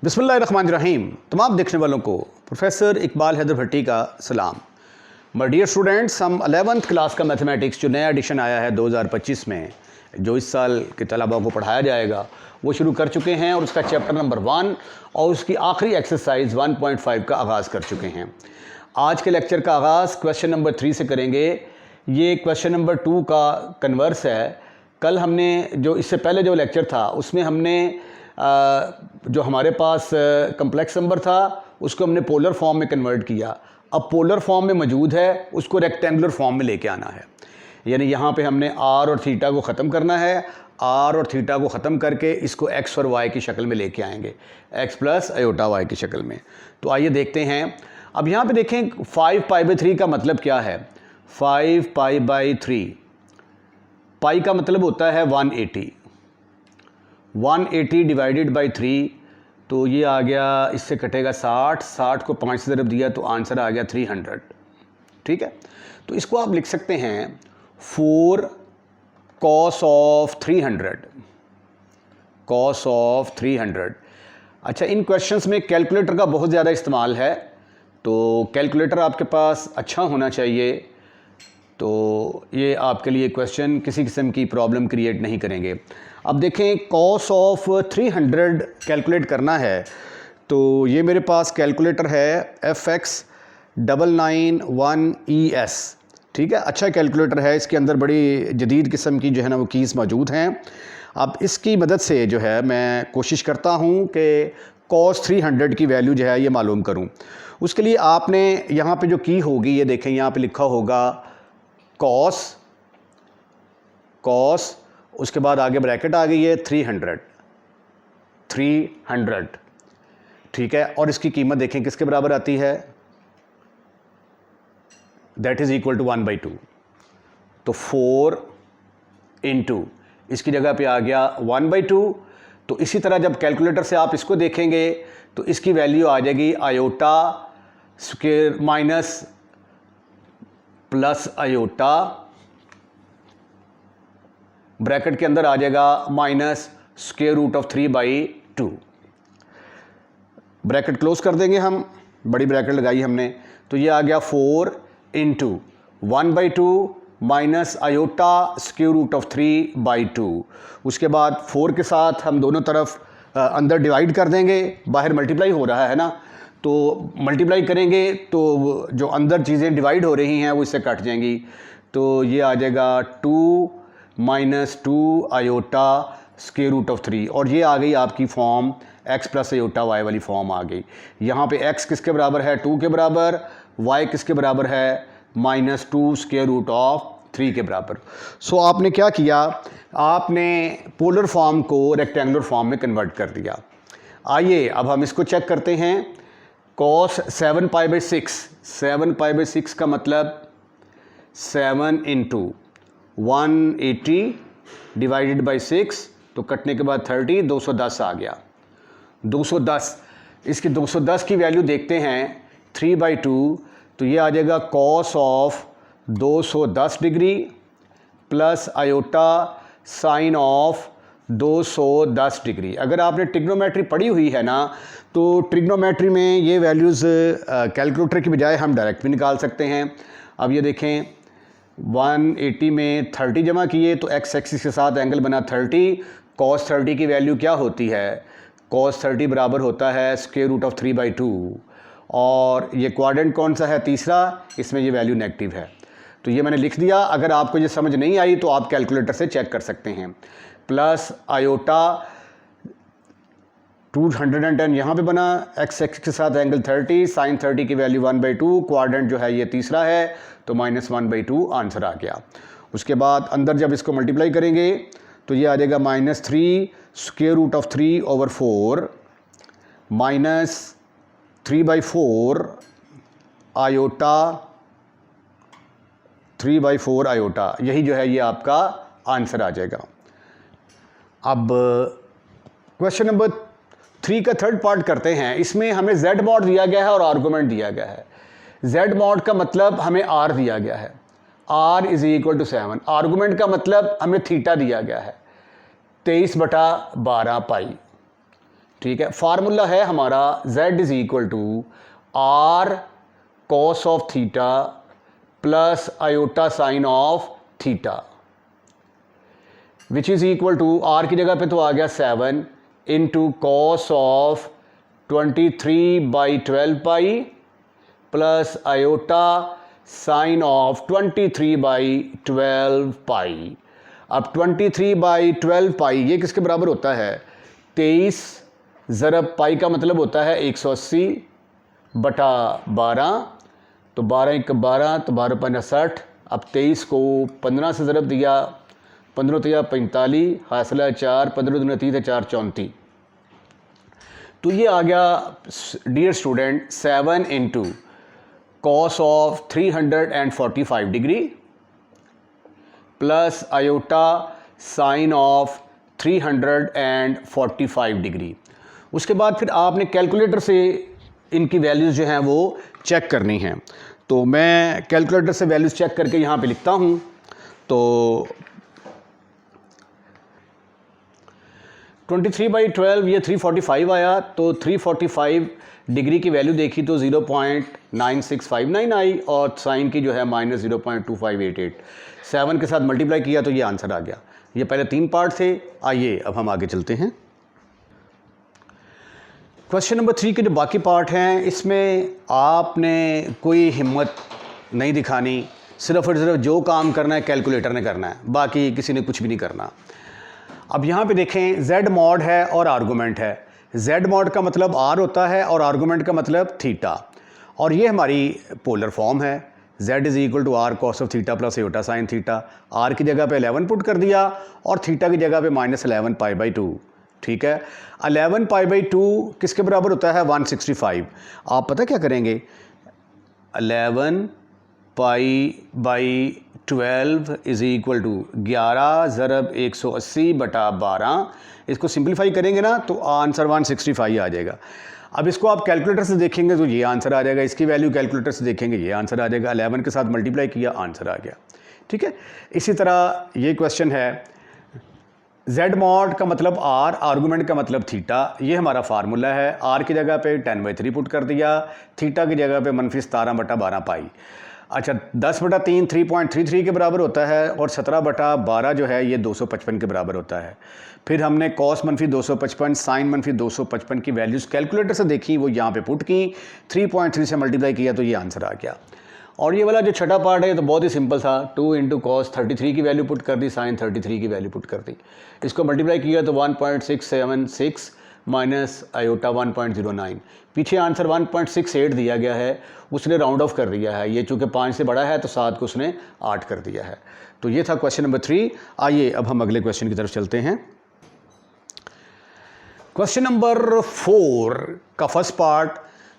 बिस्मिल्लाहिर्रहमानिर्रहीम। तमाम देखने वालों को प्रोफेसर इकबाल हैदर भट्टी का सलाम। माय डियर स्टूडेंट्स, हम 11th क्लास का मैथमेटिक्स जो नया एडिशन आया है 2025 में, जो इस साल के तलबा को पढ़ाया जाएगा, वो शुरू कर चुके हैं और उसका चैप्टर नंबर 1 और उसकी आखिरी एक्सरसाइज 1.5 का आगाज़ कर चुके हैं। आज के लेक्चर का आगाज़ क्वेश्चन नंबर 3 से करेंगे। ये क्वेश्चन नंबर 2 का कन्वर्स है। कल हमने जो इससे पहले जो लेक्चर था उसमें हमने जो हमारे पास कम्प्लेक्स नंबर था उसको हमने पोलर फॉर्म में कन्वर्ट किया। अब पोलर फॉर्म में मौजूद है, उसको रेक्टेंगुलर फॉर्म में लेके आना है। यानी यहाँ पे हमने आर और थीटा को ख़त्म करना है। आर और थीटा को ख़त्म करके इसको एक्स और वाई की शक्ल में लेके आएंगे, एक्स प्लस आयोटा वाई की शक्ल में। तो आइए देखते हैं। अब यहाँ पे देखें 5π/3 का मतलब क्या है। 5π/3, पाई का मतलब होता है 180। 180 डिवाइडेड बाई 3, तो ये आ गया, इससे कटेगा 60। 60 को 5 से ज़रब दिया तो आंसर आ गया 300। ठीक है, तो इसको आप लिख सकते हैं 4 cos ऑफ 300, cos ऑफ 300। अच्छा, इन क्वेश्चंस में कैलकुलेटर का बहुत ज़्यादा इस्तेमाल है, तो कैलकुलेटर आपके पास अच्छा होना चाहिए। तो ये आपके लिए क्वेश्चन किसी किस्म की प्रॉब्लम क्रिएट नहीं करेंगे। अब देखें, cos ऑफ 300 कैलकुलेट करना है, तो ये मेरे पास कैलकुलेटर है FX991ES। ठीक है, अच्छा कैलकुलेटर है। इसके अंदर बड़ी जदीद किस्म की जो है ना वो कीज़ मौजूद हैं। अब इसकी मदद से जो है मैं कोशिश करता हूँ कि cos 300 की वैल्यू जो है ये मालूम करूँ। उसके लिए आपने यहाँ पे जो की होगी, ये देखें, यहाँ पे लिखा होगा cos, उसके बाद आगे ब्रैकेट आ गई है 300। ठीक है, और इसकी कीमत देखें किसके बराबर आती है, दैट इज इक्वल टू 1/2। तो 4 इंटू इसकी जगह पे आ गया 1/2। तो इसी तरह जब कैलकुलेटर से आप इसको देखेंगे तो इसकी वैल्यू आ जाएगी iota square minus plus iota, bracket के अंदर आ जाएगा minus square root of 3/2। Bracket close कर देंगे हम, बड़ी ब्रैकेट लगाई हमने, तो ये आ गया 4 into 1/2 minus iota square root of 3/2। उसके बाद 4 के साथ हम दोनों तरफ अंदर डिवाइड कर देंगे, बाहर मल्टीप्लाई हो रहा है ना, तो मल्टीप्लाई करेंगे तो जो अंदर चीज़ें डिवाइड हो रही हैं वो इससे कट जाएंगी। तो ये आ जाएगा 2 - 2 आयोटा स्क्वायर रूट ऑफ 3, और ये आ गई आपकी form x plus iota y वाली फॉर्म आ गई। यहाँ पे x किसके बराबर है, 2 के बराबर, y किसके बराबर है, -2 स्क्वायर रूट ऑफ 3 के बराबर। सो आपने क्या किया, आपने पोलर फॉर्म को रेक्टेंगुलर फॉर्म में कन्वर्ट कर दिया। आइए अब हम इसको चेक करते हैं। cos 7π/6, 7π/6 का मतलब 7 इंटू 180 डिवाइडेड बाई 6, तो कटने के बाद 30, 210 आ गया। 210, इसकी 210 की वैल्यू देखते हैं 3/2, तो ये आ जाएगा cos of 210 degree plus iota sine of 210 degree. अगर आपने ट्रिग्नोमेट्री पढ़ी हुई है ना, तो ट्रिग्नोमेट्री में ये वैल्यूज़ कैलकुलेटर की बजाय हम डायरेक्ट भी निकाल सकते हैं। अब ये देखें, 180 में 30 जमा किए तो x एक्सिस के साथ एंगल बना 30। cos 30 की वैल्यू क्या होती है, cos 30 बराबर होता है स्क्वायर रूट ऑफ 3/2, और ये क्वाड्रेंट कौन सा है, तीसरा, इसमें ये वैल्यू नेगेटिव है। तो ये मैंने लिख दिया। अगर आपको ये समझ नहीं आई तो आप कैलकुलेटर से चेक कर सकते हैं। प्लस आयोटा 210 यहाँ पे बना, x एक्सिस के साथ एंगल 30, साइन 30 की वैल्यू 1/2, क्वाड्रेंट जो है ये तीसरा है, तो -1/2 आंसर आ गया। उसके बाद अंदर जब इसको मल्टीप्लाई करेंगे तो ये आ जाएगा -3 square root of 3/4 minus 3/4 iota 3/4 iota, यही जो है ये आपका आंसर आ जाएगा। अब क्वेश्चन नंबर 3 का थर्ड पार्ट करते हैं। इसमें हमें z मॉड दिया गया है और आर्गूमेंट दिया गया है। z मॉड का मतलब हमें r दिया गया है, r = 7। आर्गूमेंट का मतलब हमें थीटा दिया गया है 23/12 पाई। ठीक है, फार्मूला है हमारा z is equal to R cos of theta plus iota sine of theta, which is equal to R की जगह पे तो आ गया 7 into cos of 23/12 pi plus iota sine of 23/12 pi. अब 23/12 पाई ये किसके बराबर होता है? 23 ज़रब पाई का मतलब होता है 180 बटा 12, तो 12 × 12 तो 12 × 5 60। अब 23 को 15 से ज़रब दिया, 15 तो 45, हासिल 4, 15 दूना 30 है 4 34। तो ये आ गया dear student 7 into cos of 345 degree plus iota sine of 345 degree. उसके बाद फिर आपने कैलकुलेटर से इनकी वैल्यूज़ जो हैं वो चेक करनी हैं। तो मैं कैलकुलेटर से वैल्यूज़ चेक करके यहाँ पे लिखता हूँ। तो 23/12 ये 345 आया, तो 345 डिग्री की वैल्यू देखी तो 0.9659 आई और साइन की जो है -0.2588। 7 के साथ मल्टीप्लाई किया तो ये आंसर आ गया। ये पहले 3 पार्ट थे। आइए अब हम आगे चलते हैं। क्वेश्चन नंबर 3 के जो बाकी पार्ट हैं इसमें आपने कोई हिम्मत नहीं दिखानी, सिर्फ और सिर्फ जो काम करना है कैलकुलेटर ने करना है, बाकी किसी ने कुछ भी नहीं करना। अब यहाँ पे देखें z मॉड है और आर्गूमेंट है। z मॉड का मतलब r होता है और आर्गूमेंट का मतलब थीटा, और ये हमारी पोलर फॉर्म है। z is equal to R cos of theta plus iota sine theta. r की जगह पे 11 पुट कर दिया और थीटा की जगह पे -11 π/2। ठीक है, 11 π/2 किसके बराबर होता है? 165। आप पता क्या करेंगे? 11 π/12 इज इक्वल टू 11 ज़रब 180 बटा 12। इसको सिंप्लीफाई करेंगे ना तो आंसर 165 आ जाएगा। अब इसको आप कैलकुलेटर से देखेंगे तो ये आंसर आ जाएगा, इसकी वैल्यू कैलकुलेटर से देखेंगे ये आंसर आ जाएगा। 11 के साथ मल्टीप्लाई किया, आंसर आ गया। ठीक है, इसी तरह ये क्वेश्चन है z मॉड का मतलब r, आर्गूमेंट का मतलब थीटा। ये हमारा फार्मूला है। r की जगह पे 10/3 पुट कर दिया, थीटा की जगह पे -17 बटा 12 पाई। अच्छा, 10/3 3.33 के बराबर होता है और 17 बटा 12 जो है ये 255 के बराबर होता है। फिर हमने कॉस -255 साइन -255 की वैल्यूज़ कैलकुलेटर से देखी, वो यहाँ पे पुट की, 3.3 से मल्टीप्लाई किया तो ये आंसर आ गया। और ये वाला जो छठा पार्ट है तो बहुत ही सिंपल था। 2 इंटू कॉस 33 की वैल्यू पुट कर दी, साइन 33 की वैल्यू पुट कर दी। इसको मल्टीप्लाई किया तो 1.676 माइनस आयोटा 1.09। पीछे आंसर 1.68 दिया गया है, उसने राउंड ऑफ कर दिया है। ये चूँकि 5 से बड़ा है तो 7 को उसने 8 कर दिया है। तो ये था क्वेश्चन नंबर 3। आइए अब हम अगले क्वेश्चन की तरफ चलते हैं। क्वेश्चन नंबर 4 का फर्स्ट पार्ट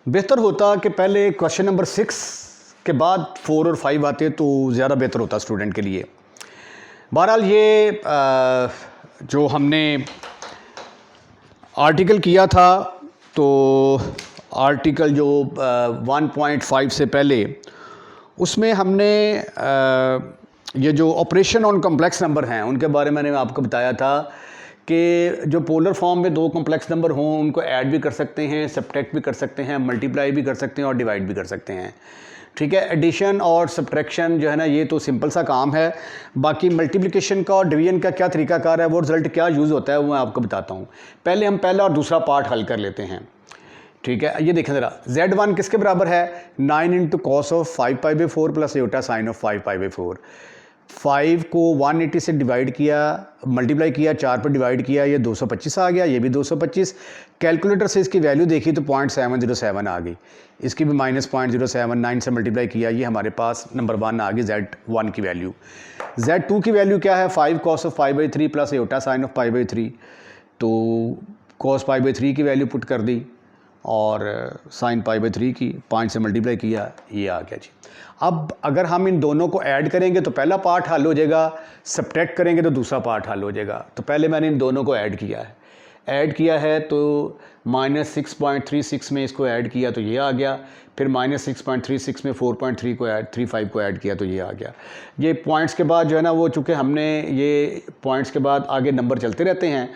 बेहतर होता कि पहले क्वेश्चन नंबर 6 के बाद 4 और 5 आते तो ज़्यादा बेहतर होता स्टूडेंट के लिए। बहरहाल ये जो हमने आर्टिकल किया था, तो आर्टिकल जो 1.5 से पहले उसमें हमने ये जो ऑपरेशन ऑन कॉम्प्लेक्स नंबर हैं उनके बारे में मैंने आपको बताया था कि जो पोलर फॉर्म में 2 कॉम्प्लेक्स नंबर हों उनको ऐड भी कर सकते हैं, सब्ट्रैक्ट भी कर सकते हैं, मल्टीप्लाई भी कर सकते हैं और डिवाइड भी कर सकते हैं। ठीक है, एडिशन और सब्ट्रैक्शन जो है ना ये तो सिंपल सा काम है। बाकी मल्टीप्लिकेशन का और डिवीजन का क्या तरीकाकार है, वो रिज़ल्ट क्या यूज़ होता है, वो मैं आपको बताता हूँ। पहले हम पहला और दूसरा पार्ट हल कर लेते हैं। ठीक है, ये देखें ज़रा, Z1 किसके बराबर है? 9 into cos of 5π/4 plus iota sine of 5π/4। 5 को 180 से डिवाइड किया, मल्टीप्लाई किया, 4 पर डिवाइड किया, ये 225 आ गया, ये भी 225। कैलकुलेटर से इसकी वैल्यू देखी तो 0.707 आ गई, इसकी भी -0.079 9 से मल्टीप्लाई किया, ये हमारे पास नंबर 1 आ गई Z1 की वैल्यू। Z2 की वैल्यू क्या है? 5 cos of 5/3 plus iota sine of 5/3। तो cos 5/3 की वैल्यू पुट कर दी और साइन π/3 की 5 से मल्टीप्लाई किया, ये आ गया जी। अब अगर हम इन दोनों को ऐड करेंगे तो पहला पार्ट हल हो जाएगा, सब्ट्रैक्ट करेंगे तो दूसरा पार्ट हल हो जाएगा। तो पहले मैंने इन दोनों को ऐड किया है तो -6.36 में इसको ऐड किया तो ये आ गया, फिर -6.36 में 4.35 को ऐड किया तो ये आ गया। ये पॉइंट्स के बाद जो है ना वो चूँकि हमने ये पॉइंट्स के बाद आगे नंबर चलते रहते हैं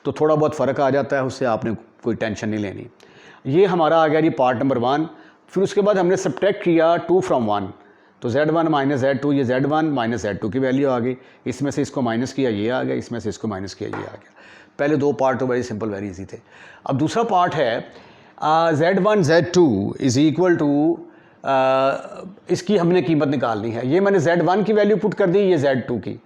तो थोड़ा बहुत फ़र्क आ जाता है, उससे आपने कोई टेंशन नहीं लेनी। ये हमारा आ गया जी पार्ट नंबर 1। फिर उसके बाद हमने सब्ट्रैक्ट किया 2 from 1, तो Z1 माइनस Z2, ये Z1 माइनस Z2 की वैल्यू आ गई। इसमें से इसको माइनस किया, ये आ गया, इसमें से इसको माइनस किया, ये आ गया। पहले 2 पार्ट तो वेरी सिंपल, वेरी इजी थे। अब दूसरा पार्ट है Z1 Z2 is equal to, इसकी हमने कीमत निकालनी है। ये मैंने Z1 की वैल्यू पुट कर दी, ये Z2 की,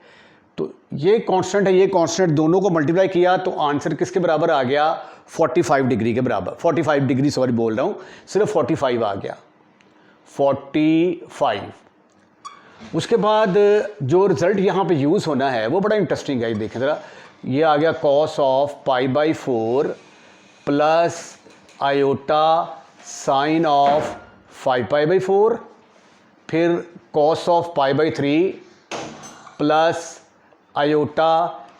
तो ये कांस्टेंट है, ये कांस्टेंट, दोनों को मल्टीप्लाई किया तो आंसर किसके बराबर आ गया? 45 डिग्री के बराबर। 45 डिग्री सॉरी बोल रहा हूँ, सिर्फ 45 आ गया, 45। उसके बाद जो रिजल्ट यहाँ पे यूज़ होना है वो बड़ा इंटरेस्टिंग है। ये देखें ज़रा, ये आ गया cos of π/4 plus iota sine of 5π/4, फिर cos of π/3 plus iota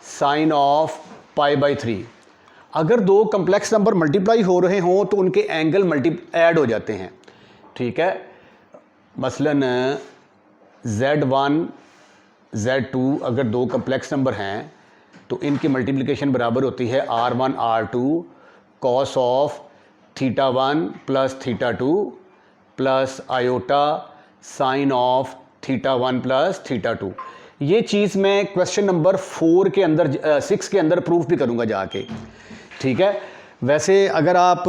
sine of π/3। अगर दो कम्प्लेक्स नंबर मल्टीप्लाई हो रहे हों तो उनके एंगल ऐड हो जाते हैं, ठीक है। मसलन Z1 Z2 अगर दो कम्प्लेक्स नंबर हैं तो इनकी मल्टीप्लिकेशन बराबर होती है R1 R2 cos of θ1 plus θ2 plus iota sine of θ1 plus θ2। ये चीज़ मैं क्वेश्चन नंबर 4 के अंदर 6 के अंदर प्रूफ भी करूँगा जाके, ठीक है। वैसे अगर आप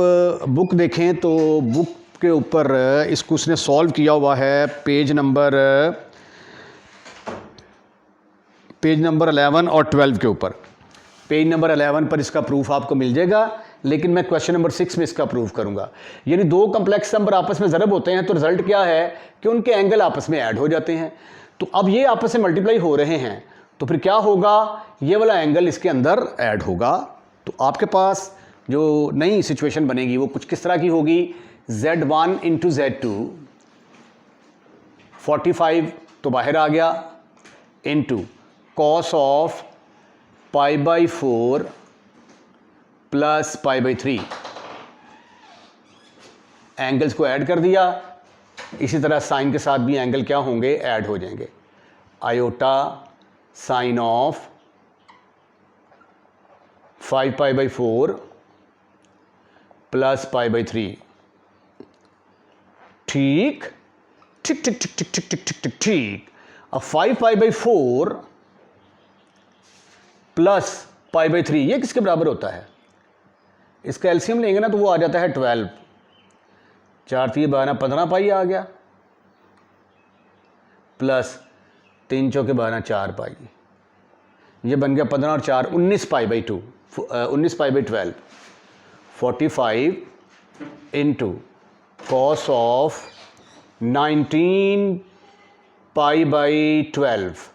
बुक देखें तो बुक के ऊपर इसको उसने सॉल्व किया हुआ है पेज नंबर 11 और 12 के ऊपर। पेज नंबर 11 पर इसका प्रूफ आपको मिल जाएगा, लेकिन मैं क्वेश्चन नंबर 6 में इसका प्रूफ करूंगा। यानी दो कम्प्लेक्स नंबर आपस में ज़रब होते हैं तो रिजल्ट क्या है कि उनके एंगल आपस में ऐड हो जाते हैं। तो अब ये आपस में मल्टीप्लाई हो रहे हैं तो फिर क्या होगा, ये वाला एंगल इसके अंदर ऐड होगा। तो आपके पास जो नई सिचुएशन बनेगी वो कुछ किस तरह की होगी, Z1 इंटू Z2, 45 तो बाहर आ गया, into cos of π/4 plus π/3, angles को ऐड कर दिया। इसी तरह साइन के साथ भी एंगल क्या होंगे, ऐड हो जाएंगे। आयोटा साइन ऑफ 5π/4 प्लस π/3, ठीक ठीक ठीक ठीक ठीक ठीक ठीक ठीक ठीक ठीक। अब 5π/4 प्लस π/3 ये किसके बराबर होता है? इसका एलसीएम लेंगे ना तो वो आ जाता है 12, 4 3 12 15 पाई आ गया, प्लस 3 चौके 12 4 पाई, ये बन गया 15 और 4 19 π/2, 19 π/12, 45 into cos of 19 π/12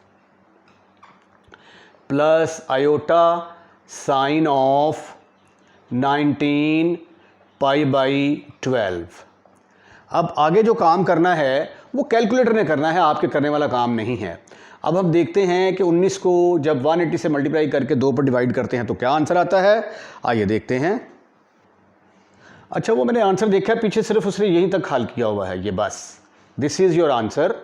plus iota sine of 19 π/12। अब आगे जो काम करना है वो कैलकुलेटर ने करना है, आपके करने वाला काम नहीं है। अब हम देखते हैं कि 19 को जब 180 से मल्टीप्लाई करके 2 पर डिवाइड करते हैं तो क्या आंसर आता है, आइए देखते हैं। अच्छा, वो मैंने आंसर देखा है पीछे, सिर्फ उसने यहीं तक हल किया हुआ है, ये बस, दिस इज़ योर आंसर,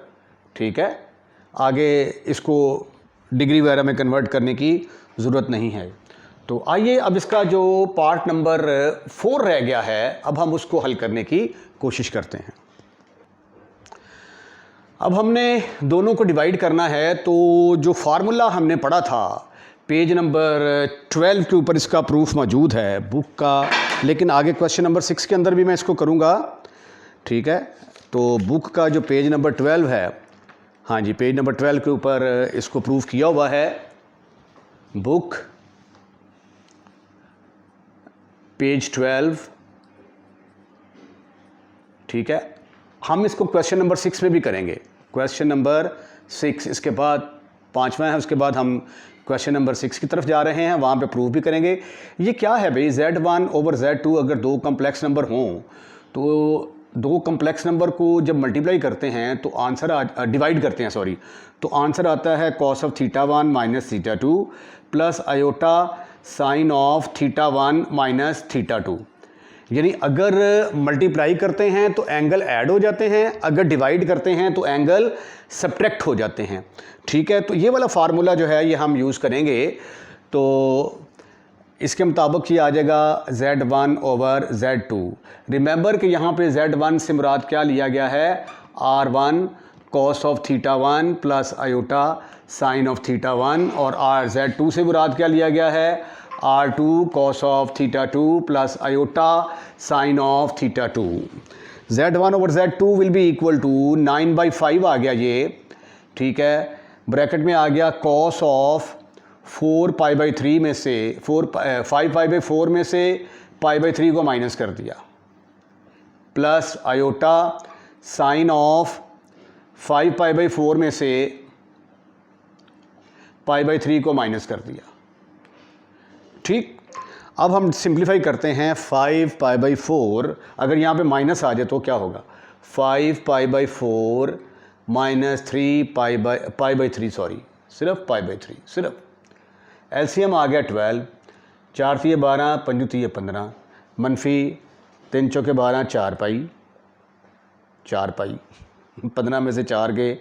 ठीक है। आगे इसको डिग्री वगैरह में कन्वर्ट करने की ज़रूरत नहीं है। तो आइए अब इसका जो पार्ट नंबर 4 रह गया है, अब हम उसको हल करने की कोशिश करते हैं। अब हमने दोनों को डिवाइड करना है, तो जो फार्मूला हमने पढ़ा था पेज नंबर 12 के ऊपर इसका प्रूफ मौजूद है बुक का, लेकिन आगे क्वेश्चन नंबर 6 के अंदर भी मैं इसको करूँगा, ठीक है। तो बुक का जो पेज नंबर 12 है, हाँ जी, पेज नंबर 12 के ऊपर इसको प्रूफ किया हुआ है। बुक पेज 12, ठीक है। हम इसको क्वेश्चन नंबर 6 में भी करेंगे, क्वेश्चन नंबर 6, इसके बाद 5वां है, उसके बाद हम क्वेश्चन नंबर 6 की तरफ जा रहे हैं, वहाँ पे प्रूफ भी करेंगे। ये क्या है भाई, Z1 ओवर Z2 अगर दो कम्प्लेक्स नंबर हों तो दो कम्प्लेक्स नंबर को जब मल्टीप्लाई करते हैं तो आंसर डिवाइड करते हैं सॉरी, तो आंसर आता है cos of θ1 minus θ2 plus iota sine of θ1 minus θ2। यानी अगर मल्टीप्लाई करते हैं तो एंगल ऐड हो जाते हैं, अगर डिवाइड करते हैं तो एंगल सब्ट्रैक्ट हो जाते हैं, ठीक है। तो ये वाला फार्मूला जो है ये हम यूज़ करेंगे। तो इसके मुताबिक ये आ जाएगा Z1 ओवर Z2। रिमेंबर कि यहाँ पे Z1 से मुराद क्या लिया गया है, R1 cos of theta 1 plus iota sine of theta 1, और Z2 से मुराद क्या लिया गया है, R2 cos of theta 2 plus iota sine of theta 2। Z1 over Z2 will be equal to 9/5 आ गया ये, ठीक है। ब्रैकेट में आ गया कॉस ऑफ 4π/3 में से 5π/4 में से π/3 को माइनस कर दिया, प्लस आयोटा साइन ऑफ 5π/4 में से π/3 को माइनस कर दिया, ठीक। अब हम सिंप्लीफाई करते हैं 5π/4, अगर यहाँ पे माइनस आ जाए तो क्या होगा, 5π/4 माइनस 3π/3 सॉरी सिर्फ π/3 सिर्फ। एलसीएम आ गया 12, 4 × 12, 5 × 15, मनफी 3 × 12, 4π, 15 में से 4 गए,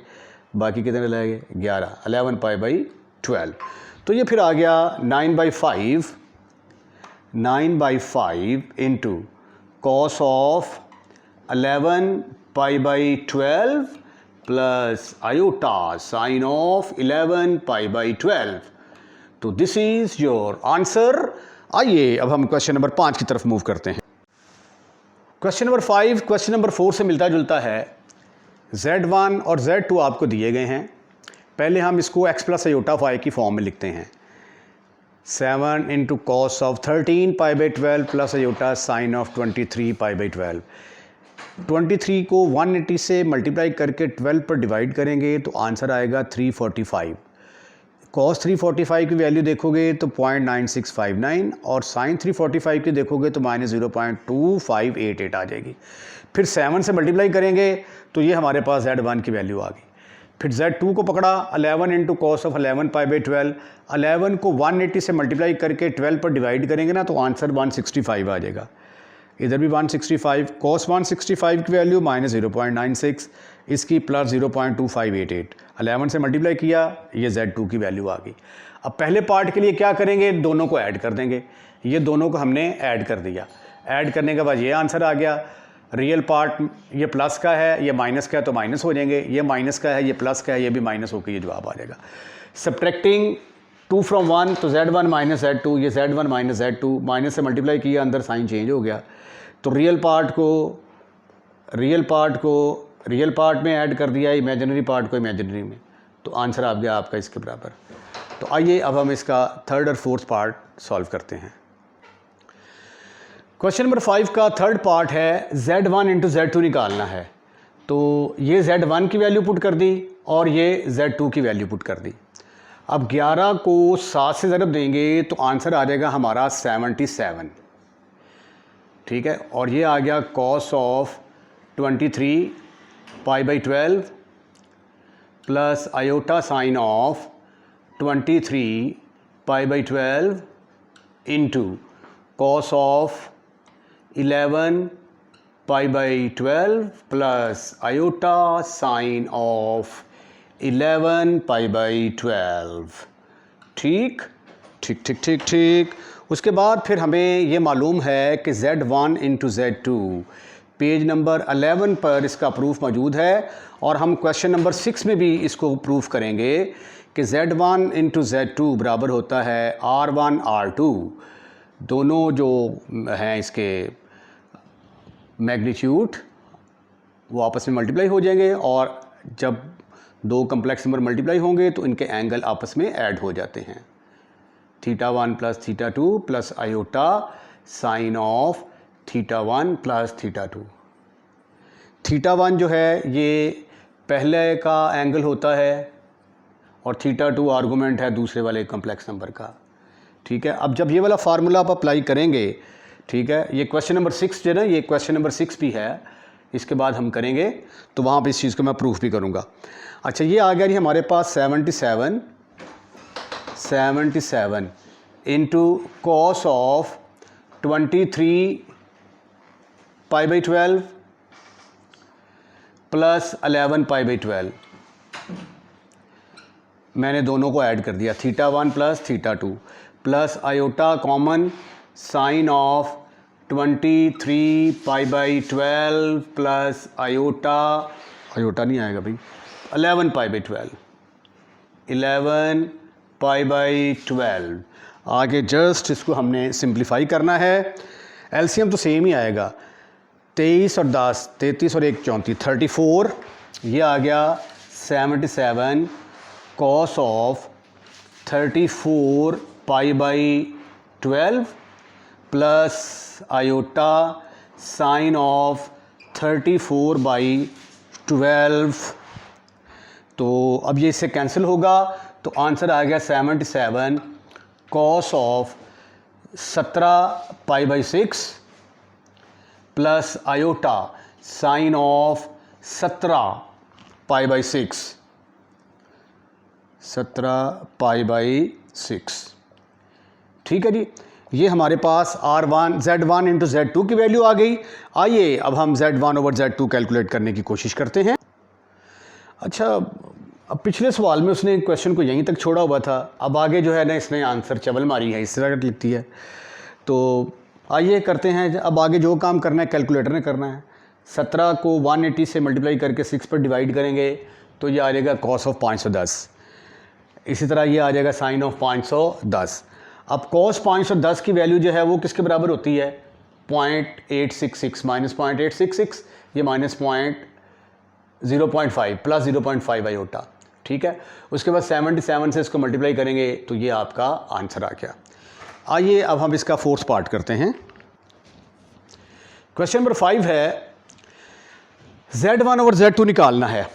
बाकी कितने रह गए, 11, 11π/12। तो ये फिर आ गया 9/5 into cos of 11π/12 plus iota sine of 11π/12। तो दिस इज योर आंसर। आइए अब हम क्वेश्चन नंबर 5 की तरफ मूव करते हैं। क्वेश्चन नंबर 5 क्वेश्चन नंबर 4 से मिलता जुलता है। Z1 और Z2 आपको दिए गए हैं। पहले हम इसको x प्लस आयोटा फाई की फॉर्म में लिखते हैं। 7 into cos of 13π/12 plus iota sine of 23π/12। 23 को 180 से मल्टीप्लाई करके 12 पर डिवाइड करेंगे तो आंसर आएगा 345। कॉस 345 की वैल्यू देखोगे तो 0.9659 और साइन 345 की देखोगे तो -0.2588 आ जाएगी। फिर 7 से मल्टीप्लाई करेंगे तो ये हमारे पास Z1 की वैल्यू आ गई। फिर Z2 को पकड़ा, 11 इंटू कॉस ऑफ 11π/12। 11 को 180 से मल्टीप्लाई करके 12 पर डिवाइड करेंगे ना तो आंसर 165 आ जाएगा। इधर भी 165, कॉस 165 की वैल्यू -0.96, इसकी प्लस 0.2588। 11 से मल्टीप्लाई किया, ये Z2 की वैल्यू आ गई। अब पहले पार्ट के लिए क्या करेंगे, दोनों को ऐड कर देंगे। ये दोनों को हमने ऐड कर दिया। ऐड करने के बाद ये आंसर आ गया। रियल पार्ट ये प्लस का है, ये माइनस का है तो माइनस हो जाएंगे। ये माइनस का है, ये प्लस का है, ये भी माइनस होकर ये जवाब आ जाएगा। सब्ट्रैक्टिंग 2 from 1 तो Z1 माइनस Z2, ये Z1 माइनस Z2, माइनस से मल्टीप्लाई किया, अंदर साइन चेंज हो गया। तो रियल पार्ट में ऐड कर दिया, इमेजिनरी पार्ट को इमेजिनरी में, तो आंसर आ गया आपका इसके बराबर। तो आइए अब हम इसका थर्ड और फोर्थ पार्ट सॉल्व करते हैं। क्वेश्चन नंबर 5 का थर्ड पार्ट है Z1 इंटू Z2 निकालना है। तो ये Z1 की वैल्यू पुट कर दी और ये Z2 की वैल्यू पुट कर दी। अब 11 को 7 से ज़रब देंगे तो आंसर आ जाएगा हमारा 77, ठीक है। और ये आ गया cos of 23π/12 plus iota sine of 23π/12 into cos of 11π/12 plus iota sine of 11π/12। ठीक ठीक ठीक ठीक ठीक। उसके बाद फिर हमें ये मालूम है कि Z1 into Z2 page number 11 पर इसका प्रूफ मौजूद है और हम क्वेश्चन नंबर 6 में भी इसको प्रूफ करेंगे कि Z1 इंटू Z2 बराबर होता है R1 R2। दोनों जो हैं इसके मैग्नीट्यूड वो आपस में मल्टीप्लाई हो जाएंगे और जब दो कम्प्लेक्स नंबर मल्टीप्लाई होंगे तो इनके एंगल आपस में ऐड हो जाते हैं। θ1 plus θ2 plus iota sine of θ1 plus θ2। θ1 जो है ये पहले का एंगल होता है और θ2 आर्गूमेंट है दूसरे वाले कम्प्लेक्स नंबर का, ठीक है। अब जब ये वाला फार्मूला आप अप्लाई करेंगे, ठीक है, ये क्वेश्चन नंबर 6 जो है ना, ये क्वेश्चन नंबर 6 भी है, इसके बाद हम करेंगे तो वहाँ पे इस चीज़ को मैं प्रूफ भी करूँगा। अच्छा, ये आ गया जी हमारे पास 77 इंटू कॉस ऑफ 23π/12 प्लस 11π/12। मैंने दोनों को ऐड कर दिया, θ1 plus θ2 plus iota common sine of 23 pi by 12 plus iota नहीं आएगा भाई 11 पाई बाई 12 आगे जस्ट इसको हमने सिंप्लीफाई करना है। एलसीएम तो सेम ही आएगा 23 और 10 33 और 1 34 34 ये आ गया 77 cos of 34 pi by 12 plus iota sine of 34 by 12। तो अब ये इससे कैंसिल होगा तो आंसर आ गया 77 cos of 17 pi by 6 plus iota sine of 17 pi by 6 ठीक है जी। ये हमारे पास R1 Z1 इंटू Z2 की वैल्यू आ गई। आइए अब हम Z1 ओवर Z2 कैलकुलेट करने की कोशिश करते हैं। अच्छा, अब पिछले सवाल में उसने क्वेश्चन को यहीं तक छोड़ा हुआ था, अब आगे जो है ना इसने आंसर चबल मारी है, इस तरह लिखती है। तो आइए करते हैं, अब आगे जो काम करना है कैलकुलेटर ने करना है। 17 को 180 से मल्टीप्लाई करके 6 पर डिवाइड करेंगे तो ये आ जाएगा कॉस ऑफ 510। इसी तरह ये आ जाएगा साइन ऑफ 510। अब कॉस 510 की वैल्यू जो है वो किसके बराबर होती है 0.866 माइनस 0.866, ये माइनस 0.5 प्लस 0.5 आयोटा। ठीक है, उसके बाद 77 से इसको मल्टीप्लाई करेंगे तो ये आपका आंसर आ गया। आइए अब हम इसका फोर्थ पार्ट करते हैं। क्वेश्चन नंबर 5 है Z1 ओवर Z2 निकालना है।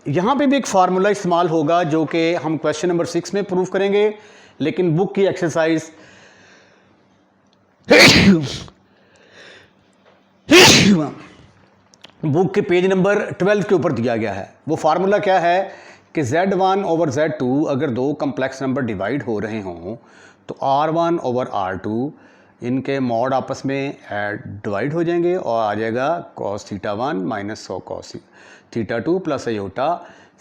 यहाँ पे भी एक फार्मूला इस्तेमाल होगा जो कि हम क्वेश्चन नंबर 6 में प्रूव करेंगे, लेकिन बुक की एक्सरसाइज बुक के पेज नंबर 12 के ऊपर दिया गया है। वो फार्मूला क्या है कि Z1 ओवर Z2 अगर दो कम्प्लेक्स नंबर डिवाइड हो रहे हों तो R1 ओवर R2 इनके मॉड आपस में डिवाइड हो जाएंगे और आ जाएगा cos θ1 minus cos θ2 plus iota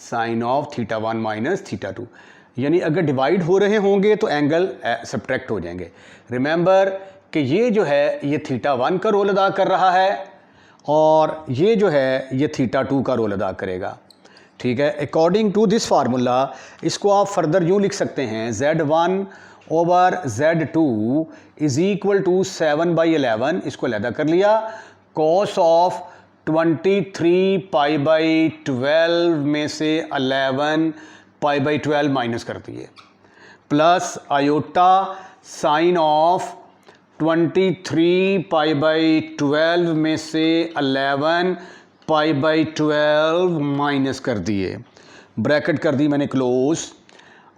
sine of θ1 minus θ2। यानी अगर डिवाइड हो रहे होंगे तो एंगल सब्ट्रैक्ट हो जाएंगे। रिमेंबर कि ये जो है ये θ1 का रोल अदा कर रहा है और ये जो है ये θ2 का रोल अदा करेगा। ठीक है, अकॉर्डिंग टू दिस फार्मूला इसको आप फर्दर यूँ लिख सकते हैं Z1 over Z2 is equal to 7/11। इसको अलहदा कर लिया, कॉस ऑफ 23 पाई बाई 12 में से 11 पाई बाई 12 माइनस कर दिए, plus iota sine of 23 pi by 12 में से 11 पाई बाई 12 माइनस कर दिए, ब्रैकेट कर दी मैंने क्लोज।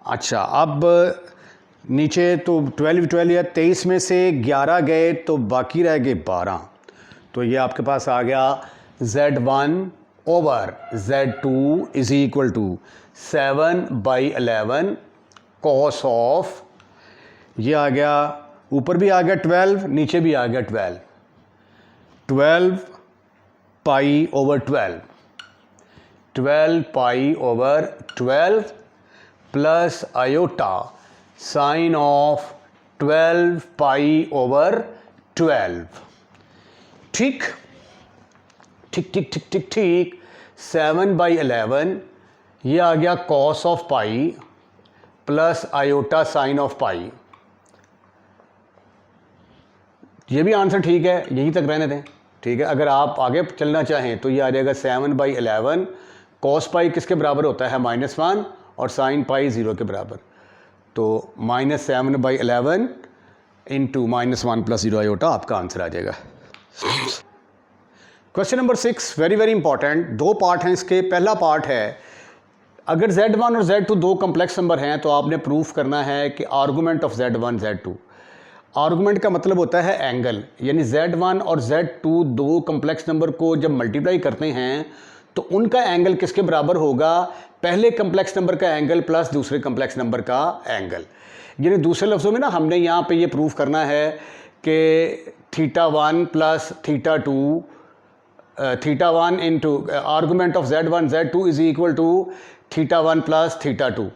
अच्छा, अब नीचे तो 12 या 23 में से 11 गए तो बाकी रह गए 12। तो ये आपके पास आ गया Z1 over Z2 is equal to 7/11 cos of, ये आ गया ऊपर भी आ गया 12 नीचे भी आ गया 12 pi over 12 pi over 12 plus iota sine of 12 pi over 12। ठीक ठीक ठीक ठीक ठीक ठीक 7/11 ये आ गया cos of pi plus iota sine of pi. ये भी आंसर ठीक है, यहीं तक रहने दें। ठीक है, अगर आप आगे चलना चाहें तो ये आ जाएगा 7/11 कॉस पाई किसके बराबर होता है -1 और साइन पाई 0 के बराबर। तो -7/11 इंटू -1 प्लस 0 आयोटा आपका आंसर आ जाएगा। Question number 6 very very important. दो पार्ट हैं इसके। पहला पार्ट है अगर Z1 और Z2 दो कम्प्लेक्स नंबर हैं तो आपने प्रूफ करना है कि argument of Z1 Z2। Argument का मतलब होता है एंगल, यानी Z1 और Z2 दो कम्प्लेक्स नंबर को जब मल्टीप्लाई करते हैं तो उनका एंगल किसके बराबर होगा, पहले कम्प्लेक्स नंबर का एंगल प्लस दूसरे कम्प्लेक्स नंबर का एंगल। यानी दूसरे लफ्ज़ों में ना हमने यहाँ पे ये प्रूफ करना है कि θ1 plus θ2 θ1 into argument of Z1 Z2 is equal to θ1 plus θ2।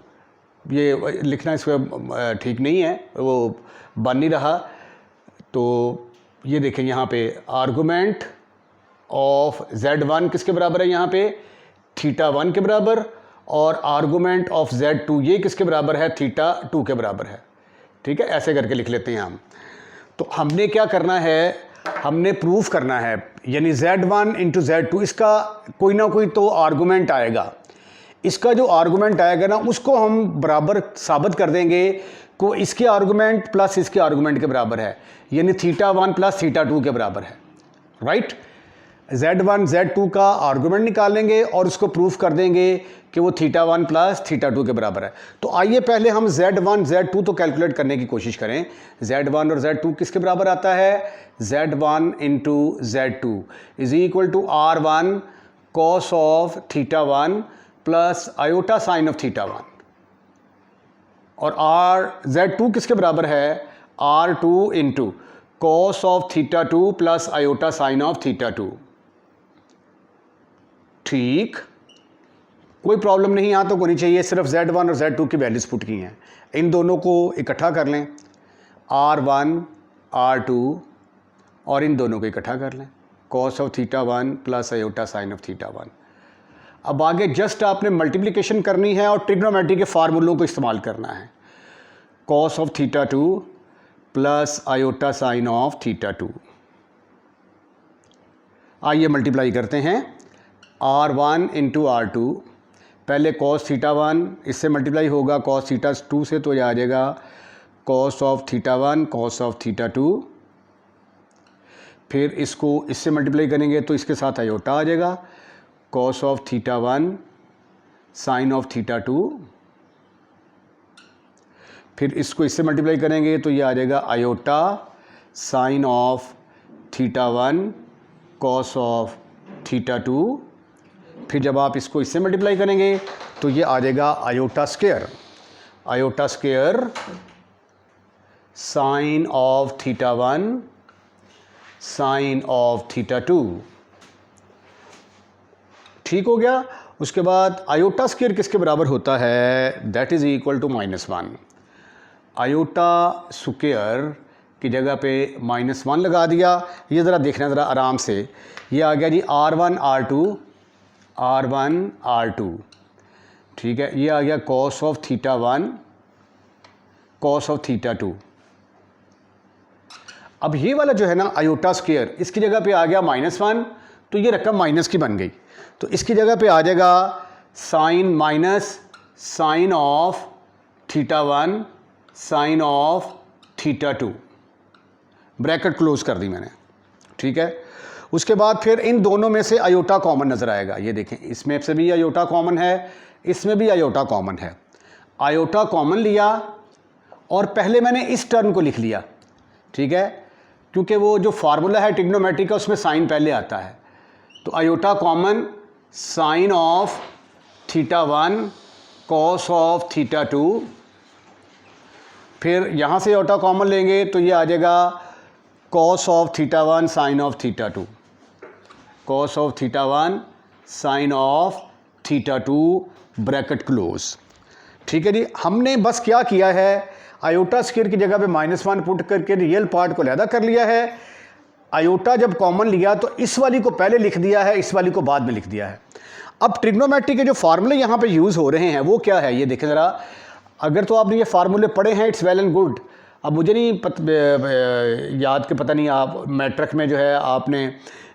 ये लिखना इसका ठीक नहीं है, वो बन नहीं रहा। तो ये देखें यहाँ पे आर्गूमेंट ऑफ Z1 किसके बराबर है, यहाँ पे θ1 के बराबर, और आर्गूमेंट ऑफ Z2 ये किसके बराबर है, θ2 के बराबर है। ठीक है, ऐसे करके लिख लेते हैं हम। तो हमने क्या करना है, हमने प्रूफ करना है, यानी Z1 इंटू Z2 इसका कोई ना कोई तो आर्गूमेंट आएगा। इसका जो आर्गूमेंट आएगा ना उसको हम बराबर साबित कर देंगे को इसके आर्गूमेंट प्लस इसके आर्गूमेंट के बराबर है, यानी θ1 प्लस θ2 के बराबर है। राइट, Z1 Z2 का आर्गूमेंट निकालेंगे और उसको प्रूफ कर देंगे कि वो θ1 प्लस θ2 के बराबर है। तो आइए पहले हम Z1 Z2 तो कैलकुलेट करने की कोशिश करें। Z1 और Z2 किसके बराबर आता है, Z1 into Z2 is equal to R1 cos of θ1 plus iota sine of θ1, और Z2 किसके बराबर है, R2 into cos of θ2 plus iota sine of θ2। ठीक, कोई प्रॉब्लम नहीं यहाँ तो होनी चाहिए, सिर्फ Z1 और Z2 की वैल्यूज पुट की हैं। इन दोनों को इकट्ठा कर लें, R1 R2, और इन दोनों को इकट्ठा कर लें, cos of θ1 plus iota sine of θ1। अब आगे जस्ट आपने मल्टीप्लिकेशन करनी है और ट्रिग्नोमेट्री के फार्मूलों को इस्तेमाल करना है। Cos of θ2 plus iota sine of θ2। आइए मल्टीप्लाई करते हैं, R1 इंटू R2, पहले कॉस θ1 इससे मल्टीप्लाई होगा कॉस θ2 से, तो यह आ जाएगा कॉस ऑफ θ1 कॉस ऑफ θ2। फिर इसको इससे मल्टीप्लाई करेंगे तो इसके साथ आयोटा आ जाएगा, कॉस ऑफ θ1 साइन ऑफ θ2। फिर इसको इससे मल्टीप्लाई करेंगे तो ये आ जाएगा iota sine of θ1 cos of θ2। फिर जब आप इसको इससे मल्टीप्लाई करेंगे तो ये आ जाएगा iota square sine of θ1 sine of θ2। ठीक हो गया। उसके बाद आयोटा स्क्वायर किसके बराबर होता है, that is equal to -1। Iota square की जगह पे -1 लगा दिया। ये ज़रा देखना ज़रा आराम से, ये आ गया जी R1 R2। ठीक है, ये आ गया कॉस ऑफ θ1 कॉस ऑफ θ2। अब ये वाला जो है ना आयोटा स्क्वायर, इसकी जगह पे आ गया -1, तो ये रकम माइनस की बन गई। तो इसकी जगह पे आ जाएगा sine minus sine of θ1 sine of θ2, bracket close कर दी मैंने। ठीक है, उसके बाद फिर इन दोनों में से आयोटा कॉमन नज़र आएगा। ये देखें, इसमें से भी आयोटा कॉमन है, इसमें भी आयोटा कॉमन है। आयोटा कॉमन लिया और पहले मैंने इस टर्म को लिख लिया। ठीक है, क्योंकि वो जो फार्मूला है ट्रिग्नोमेट्री का उसमें साइन पहले आता है। तो iota common sine of θ1 cos of θ2। फिर यहाँ से आयोटा कॉमन लेंगे तो ये आ जाएगा cos of θ1 sine of θ2, cos of θ1 sine of θ2, bracket close. ठीक है जी, हमने बस क्या किया है, आयोटा स्क्वायर की जगह पे -1 पुट करके रियल पार्ट को अलहदा कर लिया है। आयोटा जब कॉमन लिया तो इस वाली को पहले लिख दिया है, इस वाली को बाद में लिख दिया है। अब ट्रिग्नोमेट्री के जो फार्मूले यहाँ पे यूज़ हो रहे हैं वो क्या है, ये देखें ज़रा। अगर तो आपने ये फार्मूले पढ़े हैं, इट्स वेल एंड गुड। अब मुझे नहीं याद कि पता नहीं आप मैट्रिक में जो है आपने